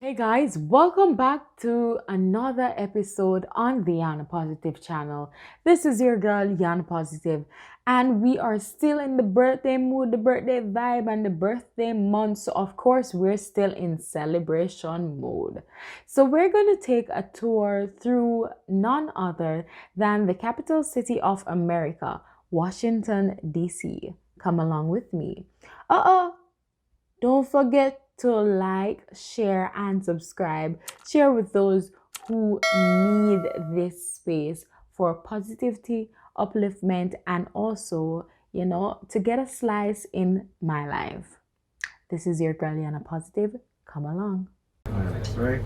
Hey guys, welcome back to another episode on the Yana Positive channel. This is your girl Yana Positive, and we are still in the birthday mood, the birthday vibe, and the birthday month. So, of course, we're still in celebration mode. So, we're going to take a tour through none other than the capital city of America, Washington, D.C. Come along with me. Don't forget to like, share, and subscribe. Share with those who need this space for positivity, upliftment, and also, to get a slice in my life. This is your girl, Yana Positive. Come along. Right?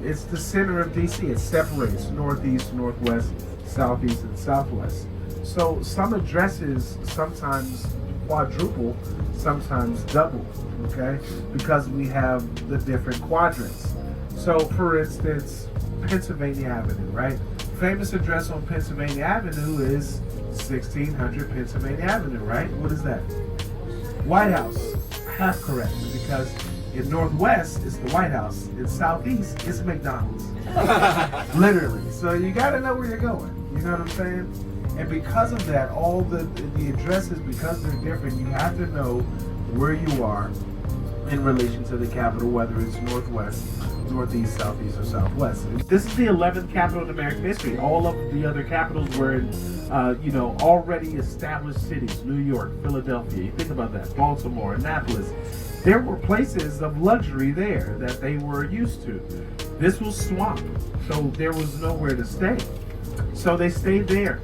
It's the center of DC. It separates northeast, northwest, southeast, and southwest. So some addresses sometimes quadruple, sometimes double, okay? Because we have the different quadrants. So for instance, Pennsylvania Avenue, right? Famous address on Pennsylvania Avenue is 1600 Pennsylvania Avenue, right? What is that? White House. Half correct, because in Northwest, it's the White House. In Southeast, it's McDonald's. Literally. So you got to know where you're going. You know what I'm saying? And because of that, all the addresses, because they're different, you have to know where you are in relation to the capital, whether it's Northwest, Northeast, Southeast, or Southwest. This is the 11th capital in American history. All of the other capitals were in, already established cities. New York, Philadelphia. You think about that. Baltimore, Annapolis. There were places of luxury there that they were used to. This was swamp, so there was nowhere to stay. So they stayed there.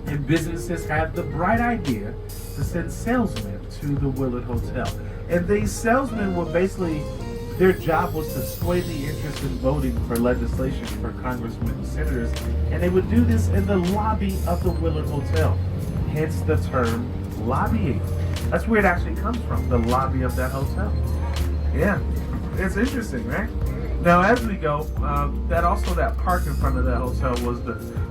And businesses had the bright idea to send salesmen to the Willard Hotel. And these salesmen were basically, their job was to sway the interest in voting for legislation for congressmen and senators. And they would do this in the lobby of the Willard Hotel. Hence the term lobbying. That's where it actually comes from, the lobby of that hotel. Yeah, it's interesting, right? Now as we go, that park in front of that hotel was the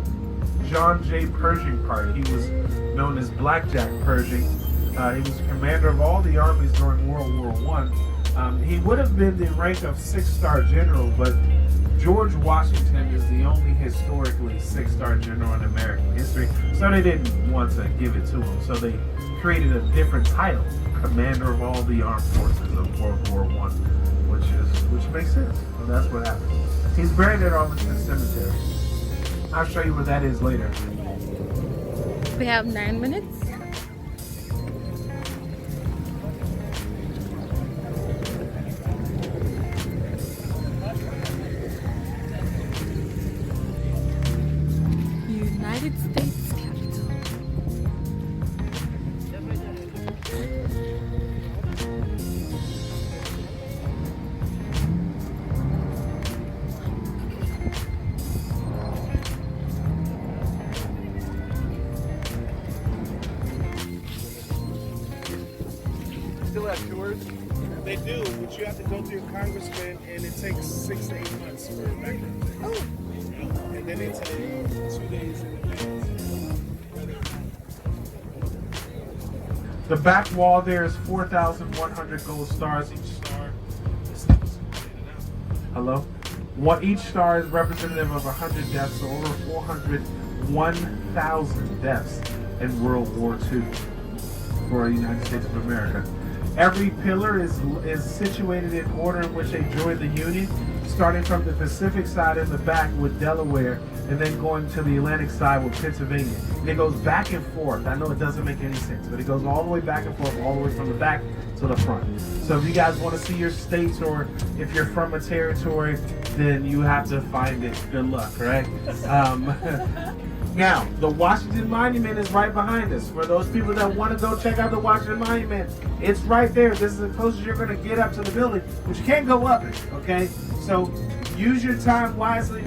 John J. Pershing Park. He was known as Blackjack Pershing. He was commander of all the armies during World War I. He would have been the rank of 6-star general, but George Washington is the only historically 6-star general in American history, so they didn't want to give it to him. So they created a different title, Commander of all the Armed Forces of World War I, which makes sense. So that's what happened. He's buried at Arlington Cemetery. I'll show you where that is later. We have 9 minutes. United States Capitol. Still have tours? They do, but you have to go through your congressman, and it takes 6 to 8 months for a background check. Oh. And then they tell you 2 days in advance. The back wall there is 4,100 gold stars each star. Hello? Each star is representative of 100 deaths, so over 1,000 deaths in World War II for the United States of America. Every pillar is situated in order in which they joined the Union, starting from the Pacific side in the back with Delaware, and then going to the Atlantic side with Pennsylvania. And it goes back and forth. I know it doesn't make any sense, but it goes all the way back and forth, all the way from the back to the front. So if you guys want to see your states, or if you're from a territory, then you have to find it. Good luck, right? Now, the Washington Monument is right behind us. For those people that want to go check out the Washington Monument, it's right there. This is the closest you're going to get up to the building, but you can't go up it, okay? So use your time wisely.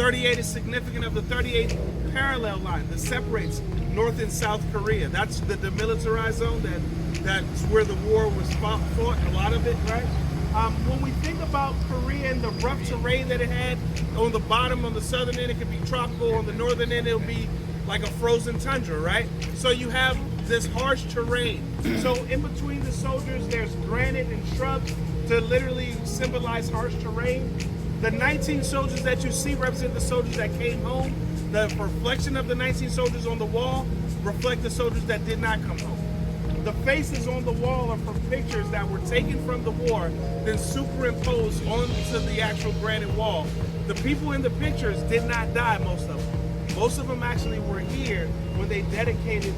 38 is significant of the 38th parallel line that separates North and South Korea. That's the demilitarized zone that's where the war was fought, a lot of it, right? When we think about Korea and the rough terrain that it had, on the bottom, on the southern end, it could be tropical. On the northern end, it'll be like a frozen tundra, right? So you have this harsh terrain. So in between the soldiers, there's granite and shrubs to literally symbolize harsh terrain. The 19 soldiers that you see represent the soldiers that came home. The reflection of the 19 soldiers on the wall reflect the soldiers that did not come home. The faces on the wall are from pictures that were taken from the war, then superimposed onto the actual granite wall. The people in the pictures did not die, most of them. Most of them actually were here when they dedicated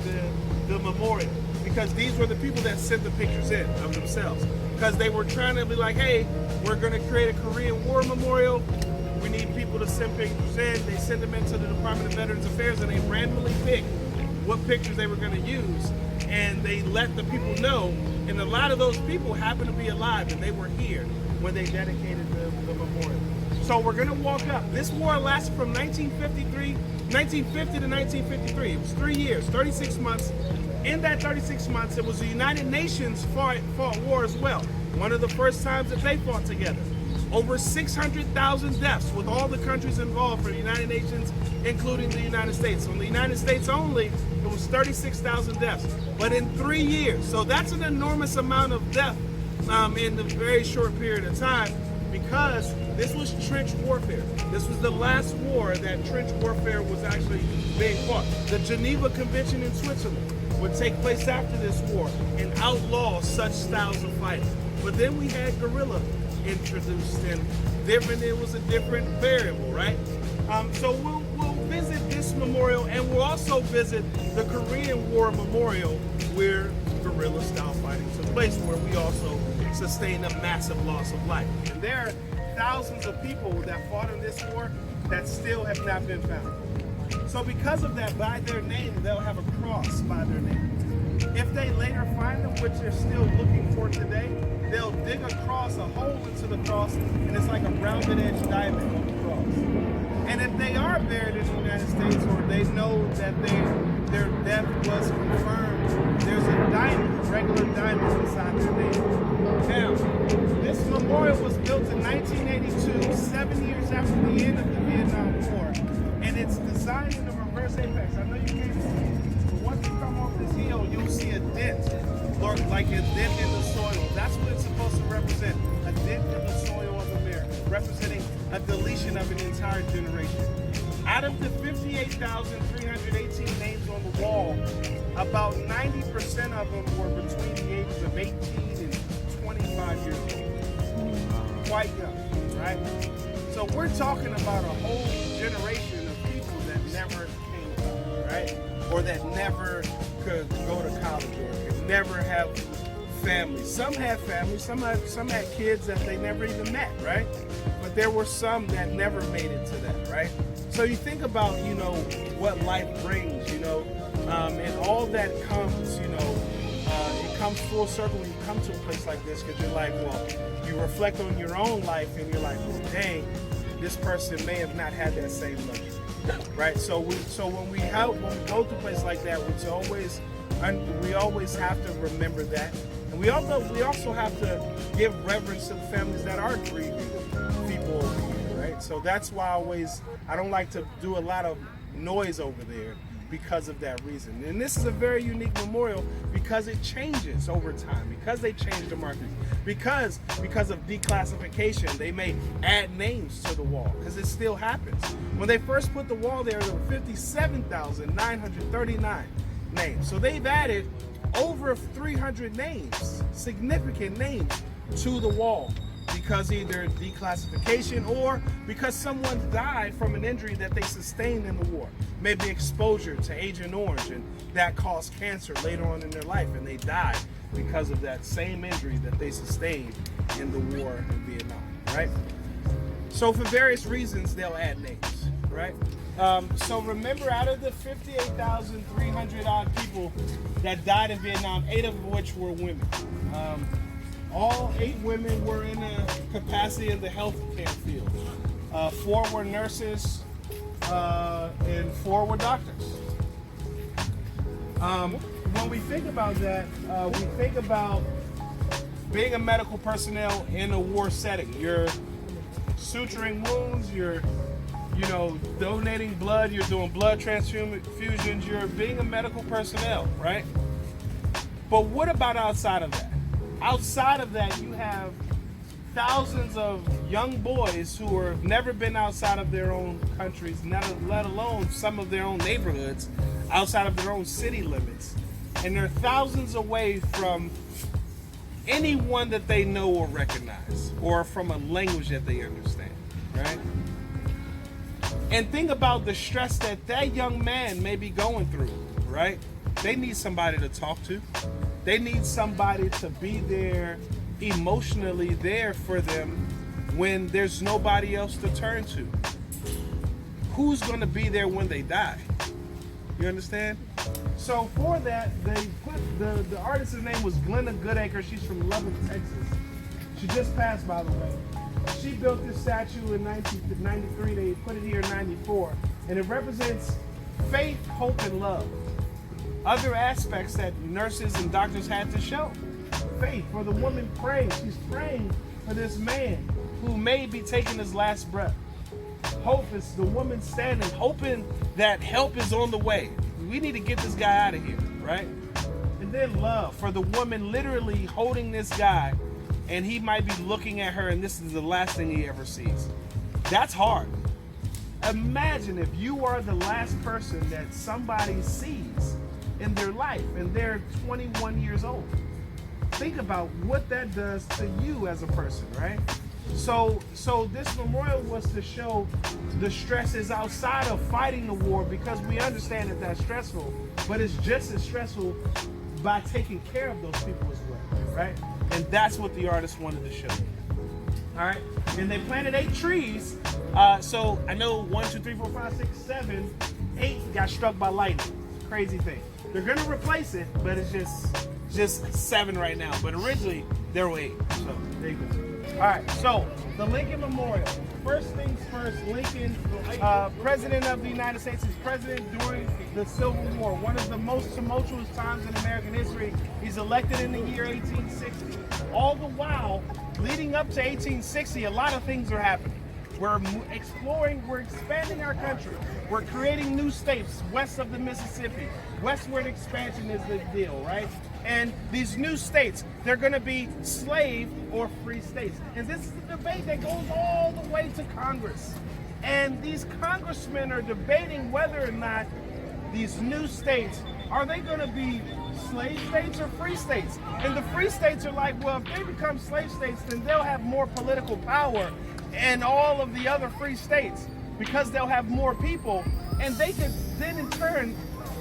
the memorial, because these were the people that sent the pictures in of themselves. Because they were trying to be like, hey, we're going to create a Korean War memorial. We need people to send pictures in. They sent them into the Department of Veterans Affairs, and they randomly picked what pictures they were going to use. And they let the people know. And a lot of those people happened to be alive, and they were here when they dedicated the memorial. So we're going to walk up. This war lasted from 1950 to 1953. It was 3 years, 36 months. In that 36 months, it was the United Nations fought war as well. One of the first times that they fought together. Over 600,000 deaths with all the countries involved for the United Nations, including the United States. On the United States only, it was 36,000 deaths. But in 3 years, so that's an enormous amount of death in a very short period of time, because this was trench warfare. This was the last war that trench warfare was actually being fought. The Geneva Convention in Switzerland would take place after this war and outlaw such styles of fighting. But then we had guerrilla introduced, and it was a different variable, right? So we'll visit this memorial, and we'll also visit the Korean War Memorial, where guerrilla style fighting took place, where we also sustained a massive loss of life. And there are thousands of people that fought in this war that still have not been found. So because of that, by their name, they'll have a cross by their name. If they later find them, which they're still looking for today, they'll dig across a hole into the cross, and it's like a rounded edge diamond on the cross. And if they are buried in the United States, or they know that their death was confirmed, there's a diamond, a regular diamond beside their name. Now, this memorial was built in 1982, 7 years after the end of the Vietnam War, and it's designed in the reverse apex. I know you can't see it, but once you come off this hill, you'll see a dent, like a dent in the soil. That's what it's supposed to represent, a dent in the soil of America, representing a deletion of an entire generation. Out of the 58,318 names on the wall, about 90% of them were between the ages of 18 and 25 years old. Quite young, right? So we're talking about a whole generation of people that never came up, right? Or that never could go to college, or could never have families. Some had families, some had kids that they never even met, right? But there were some that never made it to that, right? So you think about, what life brings, and all that comes, it comes full circle when you come to a place like this, because you're like, well, you reflect on your own life, and you're like, well, dang, this person may have not had that same luxury, right? So when we go to a place like that, we always have to remember that. And we also have to give reverence to the families that are grieving people over here, right? So that's why I don't like to do a lot of noise over there, because of that reason. And this is a very unique memorial because it changes over time, because they change the marketing, because of declassification, they may add names to the wall, because it still happens. When they first put the wall there were 57,939 names. So they've added over 300 names, significant names, to the wall, because either declassification or because someone died from an injury that they sustained in the war. Maybe exposure to Agent Orange, and that caused cancer later on in their life, and they died because of that same injury that they sustained in the war in Vietnam, right? So for various reasons, they'll add names, right? So remember, out of the 58,300 odd people that died in Vietnam, 8 of which were women. All 8 women were in a capacity in the healthcare field. 4 were nurses, and 4 were doctors. When we think about that, we think about being a medical personnel in a war setting. You're suturing wounds, you're donating blood, you're doing blood transfusions, you're being a medical personnel, right? But what about outside of that? Outside of that, you have thousands of young boys who have never been outside of their own countries, let alone some of their own neighborhoods, outside of their own city limits. And they're thousands away from anyone that they know or recognize, or from a language that they understand, right? And think about the stress that young man may be going through, right? They need somebody to talk to. They need somebody to be there, emotionally there for them when there's nobody else to turn to. Who's going to be there when they die? You understand? So for that, they put the artist's name was Glenna Goodacre. She's from Lubbock, Texas. She just passed, by the way. She built this statue in 1993. They put it here in 94. And it represents faith, hope, and love. Other aspects that nurses and doctors had to show. Faith, for the woman praying. She's praying for this man who may be taking his last breath. Hope is the woman standing, hoping that help is on the way. We need to get this guy out of here, right? And then love, for the woman literally holding this guy, and he might be looking at her, and this is the last thing he ever sees. That's hard. Imagine if you are the last person that somebody sees in their life, and they're 21 years old. Think about what that does to you as a person, right? So this memorial was to show the stresses outside of fighting the war, because we understand that that's stressful, but it's just as stressful by taking care of those people as well, right? And that's what the artist wanted to show. All right, and they planted 8 trees. So I know 1, 2, 3, 4, 5, 6, 7, 8 got struck by lightning. Crazy thing. They're gonna replace it, but it's just 7 right now. But originally there were 8. So there you go. All right, so the Lincoln Memorial. First things first, Lincoln, President of the United States, is president during the Civil War, one of the most tumultuous times in American history. He's elected in the year 1860. All the while, leading up to 1860, a lot of things are happening. We're exploring, we're expanding our country. We're creating new states west of the Mississippi. Westward expansion is the deal, right? And these new states, they're going to be slave or free states. And this is a debate that goes all the way to Congress. And these congressmen are debating whether or not these new states, are they going to be slave states or free states? And the free states are like, well, if they become slave states, then they'll have more political power and all of the other free states, because they'll have more people, and they could then in turn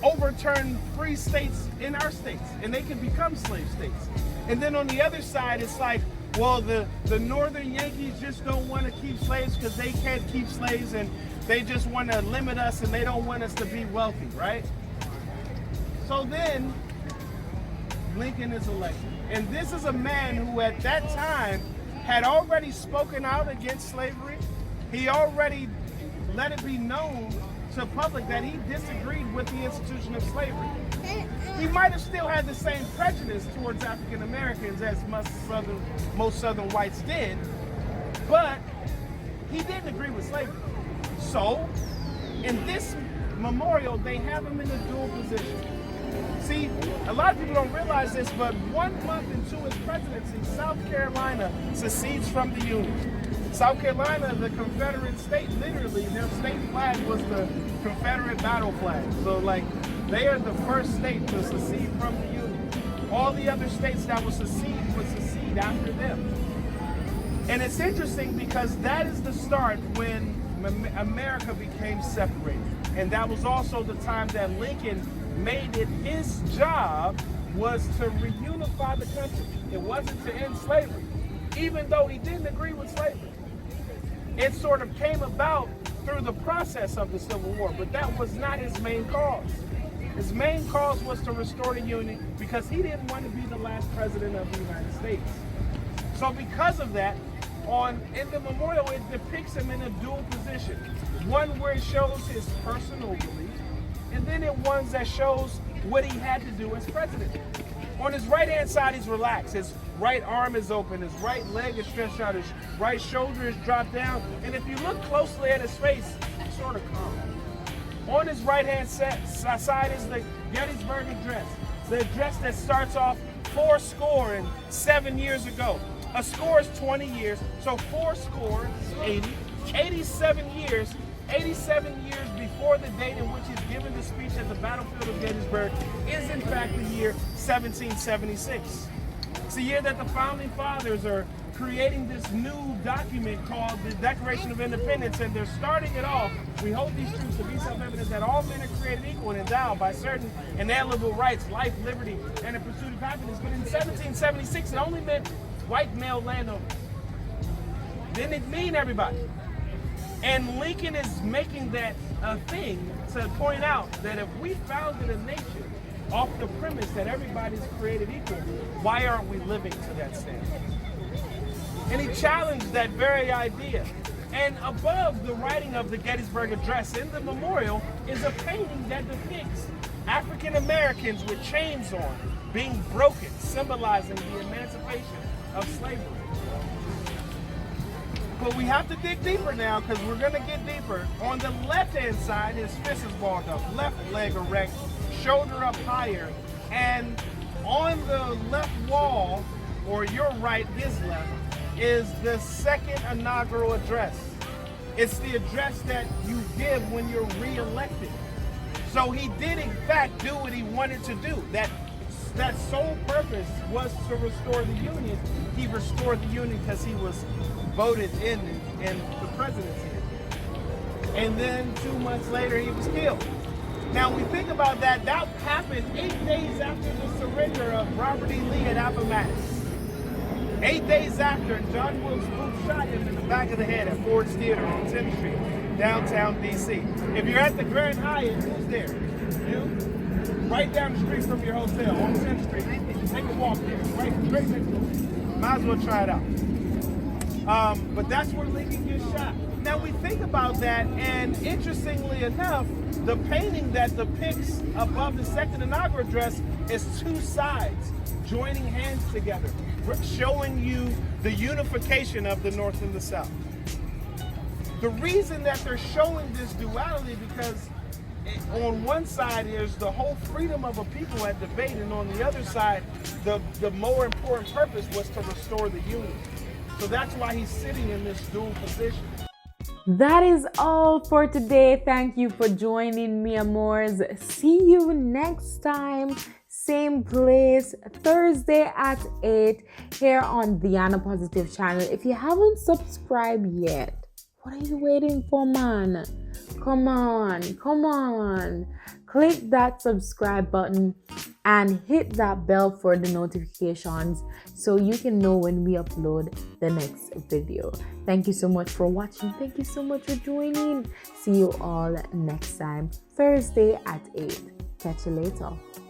overturn free states in our states, and they can become slave states. And then on the other side, it's like, well, the northern Yankees just don't want to keep slaves because they can't keep slaves, and they just want to limit us, and they don't want us to be wealthy, right? So then Lincoln is elected, and this is a man who at that time had already spoken out against slavery. He already let it be known to the public that he disagreed with the institution of slavery. He might have still had the same prejudice towards African Americans as most Southern whites did, but he didn't agree with slavery. So, in this memorial, they have him in a dual position. See, a lot of people don't realize this, but 1 month into his presidency, South Carolina secedes from the Union. South Carolina, the Confederate state, literally, their state flag was the Confederate battle flag. So, like, they are the first state to secede from the Union. All the other states that would secede after them. And it's interesting because that is the start when America became separated. And that was also the time that Lincoln made it his job was to reunify the country. It wasn't to end slavery, even though he didn't agree with slavery. It sort of came about through the process of the Civil War, but that was not his main cause. His main cause was to restore the Union because he didn't want to be the last president of the United States. So because of that, in the memorial, it depicts him in a dual position. One where it shows his personal belief, and then it ones that shows what he had to do as president. On his right hand side, he's relaxed. His right arm is open, his right leg is stretched out, his right shoulder is dropped down, and if you look closely at his face, he's sort of calm. On his right hand side is the Gettysburg Address, the address that starts off 87 years ago. A score is 20 years, so 80, 87 years before the date in which he's given the speech at the battlefield of Gettysburg is in fact the year 1776. It's the year that the founding fathers are creating this new document called the Declaration of Independence, and they're starting it off. We hold these truths to be self-evident that all men are created equal and endowed by certain inalienable rights, life, liberty, and the pursuit of happiness. But in 1776, it only meant white male landowners. Didn't mean everybody. And Lincoln is making that a thing to point out that if we founded a nation off the premise that everybody's created equal, why aren't we living to that standard? And he challenged that very idea. And above the writing of the Gettysburg Address in the memorial is a painting that depicts African Americans with chains on being broken, symbolizing the emancipation of slavery. But we have to dig deeper now, because we're going to get deeper. On the left-hand side, his fist is balled up, left leg erect, shoulder up higher, and on the left wall, or your right, his left, is the second inaugural address. It's the address that you give when you're re-elected. So he did in fact do what he wanted to do. That sole purpose was to restore the Union. He restored the Union because he was voted in the presidency. And then 2 months later, he was killed. Now, we think about that. That happened 8 days after the surrender of Robert E. Lee at Appomattox. 8 days after, John Wilkes Booth shot him in the back of the head at Ford's Theater on 10th Street, downtown D.C. If you're at the Grand Hyatt, who's there? You? Right down the street from your hotel on 10th Street. Take a walk there, right next door. Might as well try it out. But that's where Lincoln gets shot. Now we think about that, and interestingly enough, the painting that depicts above the second inaugural address is two sides joining hands together, showing you the unification of the North and the South. The reason that they're showing this duality because on one side is the whole freedom of a people at debate, and on the other side, the more important purpose was to restore the Union. So that's why he's sitting in this dual position. That is all for today. Thank you for joining me, amors. See you next time. Same place, Thursday at 8 here on the Anna Positive channel. If you haven't subscribed yet, what are you waiting for, man? Come on. Click that subscribe button and hit that bell for the notifications so you can know when we upload the next video. Thank you so much for watching. Thank you so much for joining. See you all next time, Thursday at 8. Catch you later.